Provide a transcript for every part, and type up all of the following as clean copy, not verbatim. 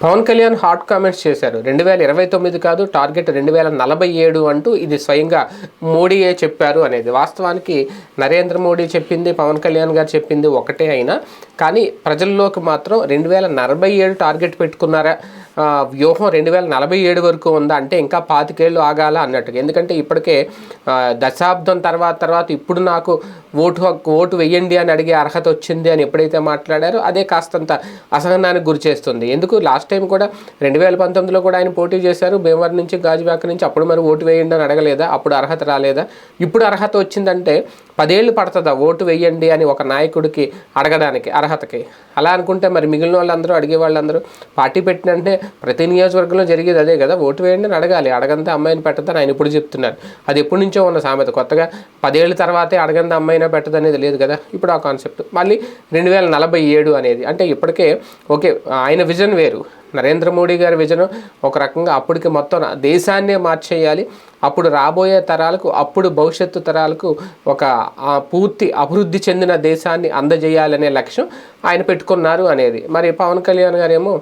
Pawan Kalyan hot comments చేశారు. 2029 కాదు, target 2047 అంటూ ఇది స్వయంగా మోడీయే చెప్పారు అనేది. వాస్తవానికి నరేంద్ర మోడీ చెప్పింది, పవన్ కళ్యాణ్ గారు చెప్పింది ఒకటే అయినా కానీ ప్రజల్లోకి మాత్రం 2047 టార్గెట్ పెట్టుకున్నారా, వ్యూహం 2047 వరకు ఉందా అంటే ఇంకా 25 ఏళ్ళు ఆగాల అన్నట్టుగా. ఎందుకంటే ఇప్పటికే దశాబ్దం తర్వాత ఇప్పుడు నాకు ఓటు వెయ్యండి అని అడిగే అర్హత వచ్చింది అని ఎప్పుడైతే మాట్లాడారో అదే కాస్తంత అసహనానికి గురి చేస్తుంది. ఎందుకు లాస్ట్ టైం కూడా 2019లో కూడా ఆయన పోటీ చేశారు భీమవరం నుంచి, గాజువాక నుంచి. అప్పుడు మరి ఓటు వేయండి అని అడగలేదా? అప్పుడు అర్హత రాలేదా? ఇప్పుడు అర్హత వచ్చిందంటే 10 ఏళ్ళు పడుతుందా ఓటు వేయండి అని ఒక నాయకుడికి అడగడానికి అర్హతకి? అలా అనుకుంటే మరి మిగిలిన వాళ్ళందరూ, అడిగే వాళ్ళందరూ పార్టీ పెట్టినంటే ప్రతి నియోజకవర్గంలో జరిగేది అదే కదా, ఓటు వేయండి అని అడగాలి. అడగంతే అమ్మాయిని పెట్టదని ఆయన ఇప్పుడు చెప్తున్నారు. అది ఎప్పటి నుంచో ఉన్న సామెత, కొత్తగా 10 ఏళ్ళ తర్వాతే అడగంది అమ్మాయినా పెట్టదనేది లేదు కదా. ఇప్పుడు ఆ కాన్సెప్ట్ మళ్ళీ 2047 అనేది అంటే ఇప్పటికే ఓకే, ఆయన విజన్ వేరు, నరేంద్ర మోడీ గారి విజన్ ఒక రకంగా అప్పటికి మొత్తం దేశాన్నే మార్చేయాలి, అప్పుడు రాబోయే తరాలకు, అప్పుడు భవిష్యత్తు తరాలకు ఒక పూర్తి అభివృద్ధి చెందిన దేశాన్ని అందజేయాలనే లక్ష్యం ఆయన పెట్టుకున్నారు అనేది. మరి పవన్ కళ్యాణ్ గారేమో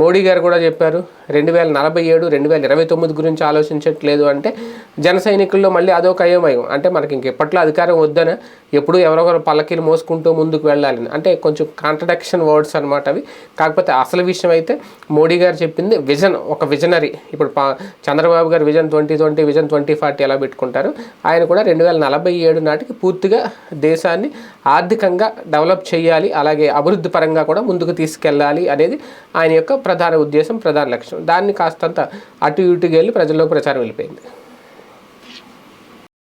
మోడీ గారు కూడా చెప్పారు 2047 2029 గురించి ఆలోచించట్లేదు అంటే జన సైనికుల్లో మళ్ళీ అదొక అయోమయం. అంటే మనకి ఇంకెప్పట్లో అధికారం వద్దనే, ఎప్పుడు ఎవరొకరు పల్లకీలు మోసుకుంటూ ముందుకు వెళ్ళాలని, అంటే కొంచెం కాంట్రడక్షన్ వర్డ్స్ అనమాట అవి. కాకపోతే అసలు విషయం అయితే మోడీ గారు చెప్పింది విజన్, ఒక విజనరీ. ఇప్పుడు చంద్రబాబు గారు విజన్ 2020, విజన్ 2040 ఎలా పెట్టుకుంటారు, ఆయన కూడా 2047 నాటికి పూర్తిగా దేశాన్ని ఆర్థికంగా డెవలప్ చేయాలి, అలాగే అభివృద్ధి పరంగా కూడా ముందుకు తీసుకెళ్ళాలి అనేది ఆయన యొక్క ప్రధాన ఉద్దేశం, ప్రధాన లక్ష్యం. దాన్ని కాస్తంత అటు ఇటుగా వెళ్ళి ప్రజల్లోకి ప్రచారం వెళ్ళిపోయింది.